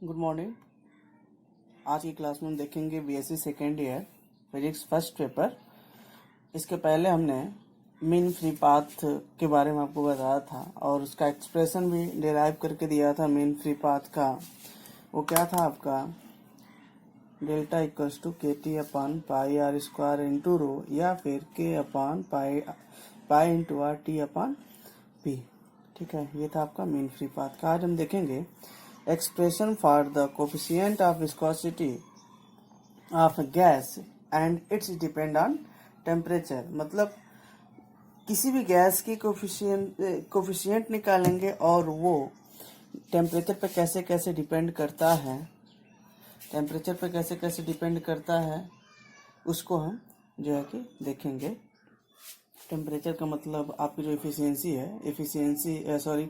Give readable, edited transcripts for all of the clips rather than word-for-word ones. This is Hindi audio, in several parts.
Good morning. आज की क्लास में हम देखेंगे BSc second year physics first paper. इसके पहले हमने मीन फ्री पाथ के बारे में आपको बताया था और उसका एक्सप्रेशन भी डिराइव करके दिया था। मीन फ्री पाथ का वो क्या था आपका, delta equals to K T upon pi R square into rho, या फिर K upon pi into R T upon P. ठीक है, ये था आपका मीन फ्री पाथ का। आज हम देखेंगे expression for the coefficient of viscosity of gas and its depend on temperature। मतलब किसी भी गैस की कोफिशिएंट निकालेंगे और वो टेम्परेचर पे कैसे कैसे डिपेंड करता है, टेम्परेचर पे कैसे कैसे डिपेंड करता है उसको हम जो है कि देखेंगे। टेम्परेचर का मतलब आपकी जो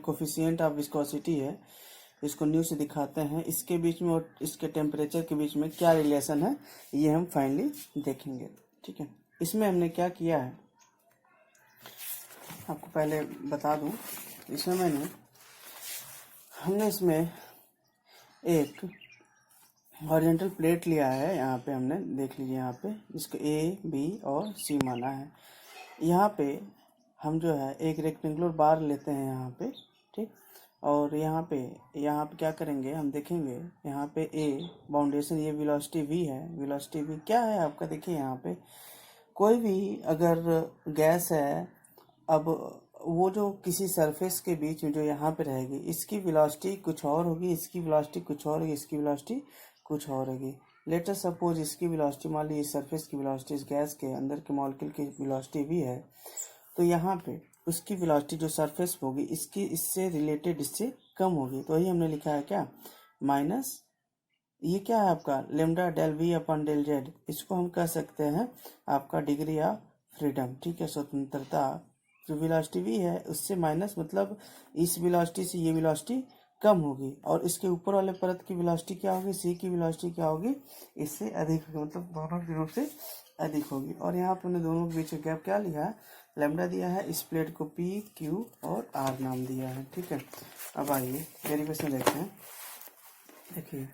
कोफिशिएंट ऑफ विस्कोसिटी है, इसको न्यू से दिखाते हैं। इसके बीच में और इसके टेम्परेचर के बीच में क्या रिलेशन है, ये हम फाइनली देखेंगे। ठीक है, इसमें हमने क्या किया है आपको पहले बता दूं। इसमें हमने इसमें एक हॉरिजॉन्टल प्लेट लिया है। यहाँ पे हमने देख लीजिए, यहाँ पे इसको ए बी और सी माना है। यहाँ पे हम जो है एक रेक्टेंगुलर बार लेते हैं यहाँ पे, ठीक। और यहाँ पे क्या करेंगे, हम देखेंगे यहाँ पे ए बाउंडेशन, ये वेलोसिटी वी है। वेलोसिटी वी क्या है आपका, देखिए यहाँ पे कोई भी अगर गैस है, अब वो जो किसी सरफेस के बीच में जो यहाँ पे रहेगी, इसकी वेलोसिटी कुछ और होगी, इसकी वेलोसिटी कुछ और होगी, इसकी वेलोसिटी कुछ और होगी। लेट अस सपोज इसकी वेलोसिटी, मान लीजिए सरफेस की वेलोसिटी, इस गैस के अंदर के मॉलिक्यूल की वेलोसिटी वी है, तो यहाँ पे उसकी वेलोसिटी जो सरफेस होगी इसकी इससे रिलेटेड इससे कम होगी। तो वही हमने लिखा है क्या, माइनस ये क्या है आपका lambda del V upon del Z. इसको हम कह सकते हैं आपका डिग्री ऑफ फ्रीडम। ठीक है, स्वतंत्रता। जो वेलोसिटी वी है उससे माइनस, मतलब इस वेलोसिटी से ये वेलोसिटी कम होगी, और इसके ऊपर वाले परत की वेलोसिटी क्या होगी, सी की वेलोसिटी क्या होगी, इससे अधिक होगी, मतलब दोनों की रूप से अधिक होगी। और यहाँ पर हमने दोनों के बीच में गैप क्या लिया है, लैम्डा दिया है। इस प्लेट को पी क्यू और आर नाम दिया है। ठीक है, अब आइए डेरिवेशन देखते हैं। देखिए,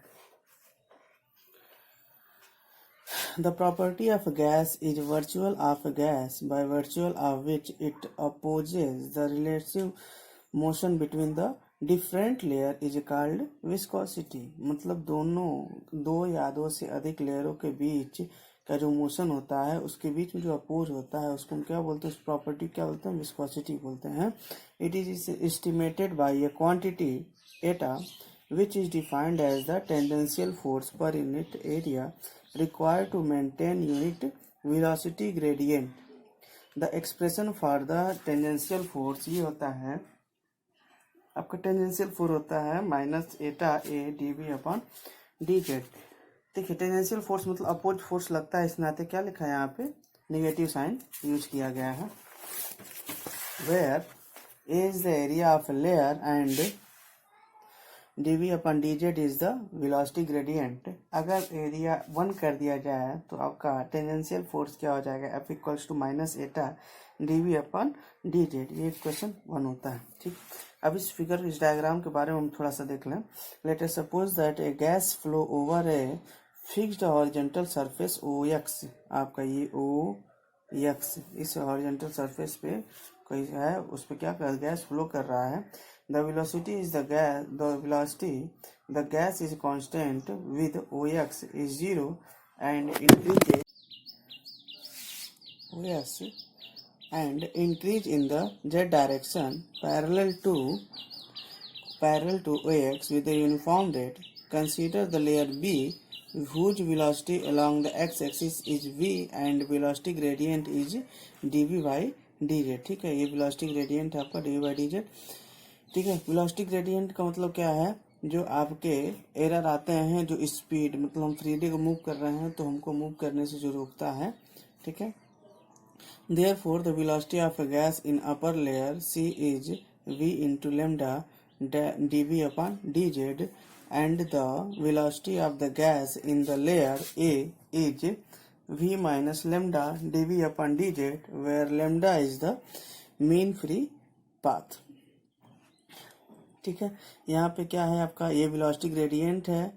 the property of a gas is virtual of a gas by virtue of which it opposes the relative motion between the different layer is called viscosity। मतलब दो या दो से अधिक लेयरों के बीच का जो मोशन होता है उसके बीच में जो अपोज होता है उसको हम क्या बोलते हैं, उस प्रॉपर्टी क्या बोलते हैं, विस्कोसिटी बोलते हैं। It is estimated by A quantity Etah which is defined as the tangential force per unit area required to maintain unit velocity gradient। The expression for the tangential force ये होता है आपका, टेंजेंशियल फोर्स होता है minus eta A D V upon D Z. देखिए, टेंजेंशियल फोर्स मतलब अपोज फोर्स लगता है, इस नाते क्या लिखा है यहाँ पे, नेगेटिव साइन यूज किया गया है। Where A is the area of layer and dv upon dz is the velocity gradient. अगर एरिया 1 कर दिया जाए तो आपका टेंजेंशियल फोर्स क्या हो जाएगा, F equals to minus eta dv upon dz। ये क्वेश्चन 1 होता है। ठीक, अब इस डायग्राम के बारे में हम थोड़ा सा देख लें। Let us suppose that A gas flow over a fixed horizontal surface OX। आपका ये OX इस हॉरिजॉन्टल सरफेस पे कोई है, उस पर क्या कर गैस फ्लो कर रहा है। The velocity the gas is constant with OX is 0 and increase in the z direction parallel to OX with a uniform rate। Consider the layer B whose velocity along the x-axis is v and velocity gradient is dv by dz। ठीक है, ये velocity gradient है आपका dv by dz। ठीक है, वेलोसिटी ग्रेडियंट का मतलब क्या है, जो आपके एरर आते हैं, जो स्पीड, मतलब हम 3D को मूव कर रहे हैं तो हमको मूव करने से जो रोकता है। ठीक है, therefore the velocity of a gas in upper layer C is v into lambda dv upon dz and the velocity of the gas in the layer A is v minus lambda dv upon dz where lambda is the mean free path. ठीक है। यहाँ पे क्या है आपका, ये वेलोसिटी ग्रेडियंट है,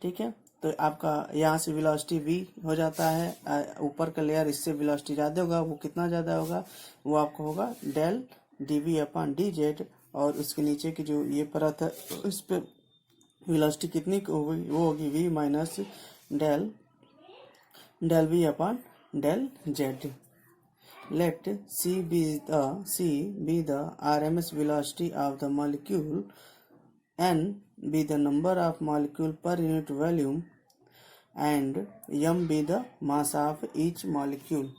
ठीक है। तो आपका यहाँ से वेलोसिटी v हो जाता है, ऊपर का लेयर इससे वेलोसिटी ज़्यादा होगा, वो कितना ज़्यादा होगा, वो आपका होगा डेल dv अपॉन dz, और उसके नीचे की जो ये परत है इस पे वेलोसिटी कितनी होगी, वो होगी v minus del del v upon del z। Let c be the RMS velocity of the molecule, n be the number of molecule per unit volume, and m be the mass of each molecule।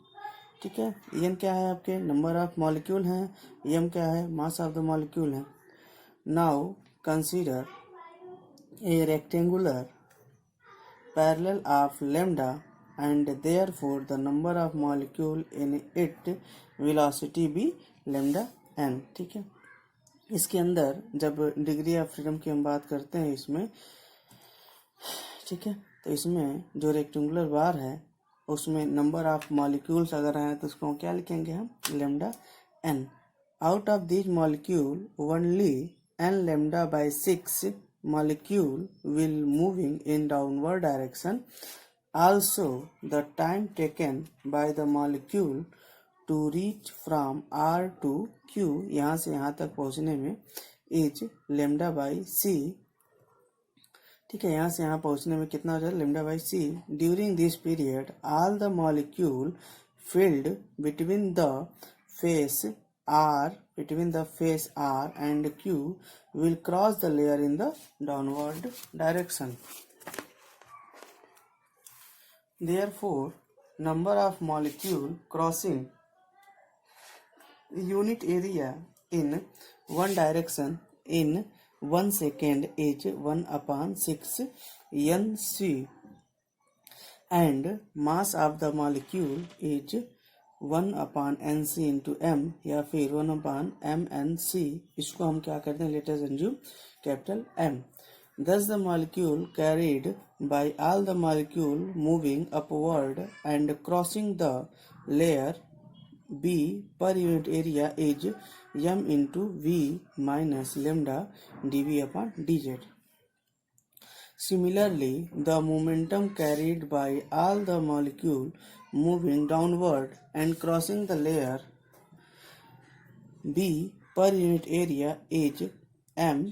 ठीक है, n क्या है आपके नंबर ऑफ मॉलिक्यूल हैं, m क्या है मास ऑफ द मॉलिक्यूल है। Now consider a rectangular parallel of lambda, and therefore the number of molecule in it velocity be lambda n। ठीक है, इसके अंदर जब डिग्री ऑफ फ्रीडम की हम बात करते हैं इसमें, ठीक है, तो इसमें जो रेक्टेंगुलर बार है उसमें नंबर ऑफ मॉलिक्यूल्स अगर हैं तो उसको क्या लिखेंगे हम, lambda n। Out of this molecule only n lambda by 6 molecule will moving in downward direction। Also the time taken by the molecule to reach from R to Q, यहाँ से यहाँ तक पहुँचने में, is lambda by c। ठीक है, यहाँ से यहाँ पहुँचने में कितना हो जाए, lambda by c। During this period all the molecule filled between the face R and Q will cross the layer in the downward direction। Therefore number of molecule crossing unit area in one direction in 1 second is 1 upon 6 nc, and mass of the molecule is 1 upon nc into m, या फिर 1 upon m n c। इसको हम क्या करते हैं, let us assume capital M। Thus the molecule carried by all the molecule moving upward and crossing the layer B per unit area is m into v minus lambda dv upon dz। Similarly, the momentum carried by all the molecule moving downward and crossing the layer B per unit area is m।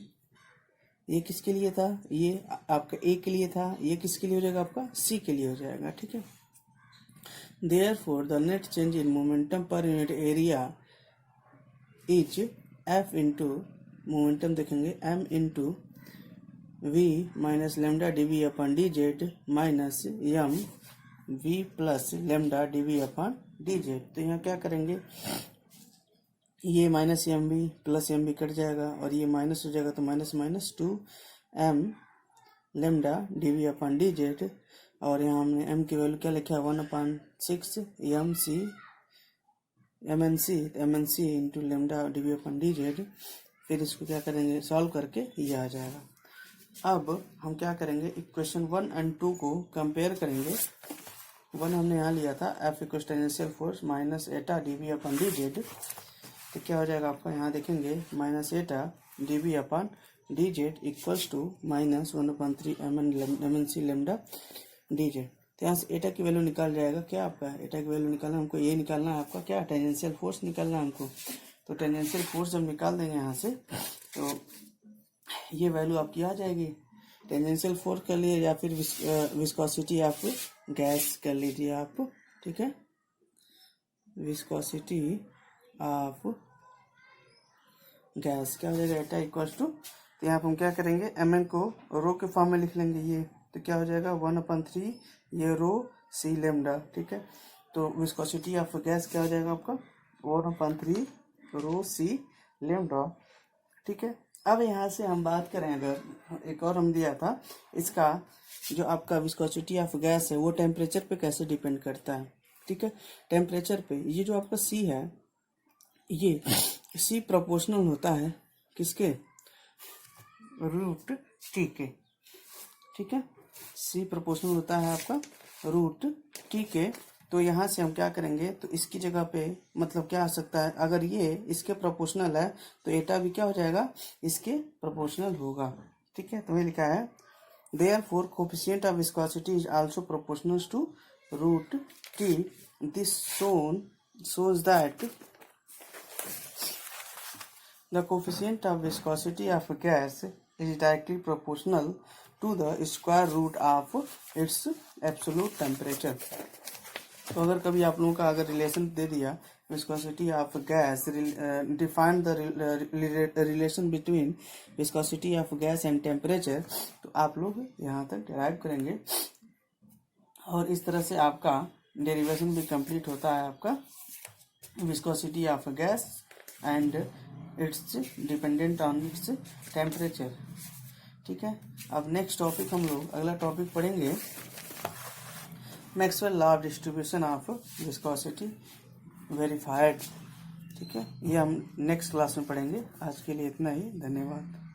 ये किसके लिए था, ये आपका A के लिए था, ये किसके लिए हो जाएगा, आपका C के लिए हो जाएगा। ठीक है, Therefore the net change in momentum per unit area is F into momentum देखेंगे m into v minus lambda dv upon dz minus m v plus lambda dv upon dz। तो यहाँ क्या करेंगे, ये minus M B plus M B cut जाएगा और ये माइनस हो जाएगा, तो minus minus 2m lambda dv upon dz, और यहाँ हमने m की वैल्यू क्या लिखा है, 1/6 M N C into lambda dv upon dz। फिर इसको क्या करेंगे, सॉल्व करके ये आ जाएगा। अब हम क्या करेंगे, इक्वेशन 1 और 2 को कंपेयर करेंगे। 1 हमने यहाँ लिया था F equal tangential force minus eta dv upon dz, तो क्या हो जाएगा आपका, यहाँ देखेंगे minus eta dv upon dz equals to minus 1/3 M N C lambda dz। तो यहाँ से एटा की वैल्यू निकाल जाएगा, क्या आपका एटा की वैल्यू निकालना, हमको ये निकालना है आपका क्या, टेंजेंशियल फोर्स निकालना है हमको। तो टेंजेंशियल फोर्स जब निकाल देंगे यहाँ से, तो ये वैल्यू आपकी आ जाएगी। टेंजेंशियल फोर्स कर लिए या फिर विस्कोसिटी ऑफ गैस कर लीजिए आप। ठीक है, विस्कोसिटी ऑफ गैस क्या हो जाएगा, एटा इक्वल्स टू, तो यहाँ पर हम क्या करेंगे, एम एन को रो के फॉर्म में लिख लेंगे ये, तो क्या हो जाएगा 1/3 ये रो सी लेमडा। ठीक है, तो विस्कोसिटी ऑफ गैस क्या हो जाएगा आपका 1/3 रो सी लेमडा। ठीक है, अब यहाँ से हम बात करें, अगर एक और हम दिया था इसका, जो आपका विस्कोसिटी ऑफ गैस है वो टेम्परेचर पे कैसे डिपेंड करता है। ठीक है, टेम्परेचर पे ये जो आपका सी है, ये सी प्रोपोर्शनल होता है किसके, रूट टी के। ठीक है, सी प्रोपोर्शनल होता है आपका रूट टी के, तो यहाँ से हम क्या करेंगे, तो इसकी जगह पे मतलब क्या आ सकता है, अगर ये इसके प्रोपोर्शनल है तो एटा भी क्या हो जाएगा, इसके प्रोपोर्शनल होगा। ठीक है, तो ये लिखा है therefore coefficient of viscosity is also proportional to root t. This shows that the coefficient of viscosity of a gas is directly proportional to the square root of its absolute temperature. तो अगर कभी आप लोगों का अगर रिलेशन दे दिया viscosity of gas, define the relation between viscosity of gas and temperature, तो आप लोग यहाँ तक डिराइव करेंगे और इस तरह से आपका डेरिवेशन भी कंप्लीट होता है आपका viscosity of gas and it's dependent on its temperature. ठीक है, अब नेक्स्ट टॉपिक हम लोग अगला टॉपिक पढ़ेंगे Maxwell law of distribution of viscosity verified. ठीक है, ये हम नेक्स्ट क्लास में पढ़ेंगे। आज के लिए इतना ही, धन्यवाद।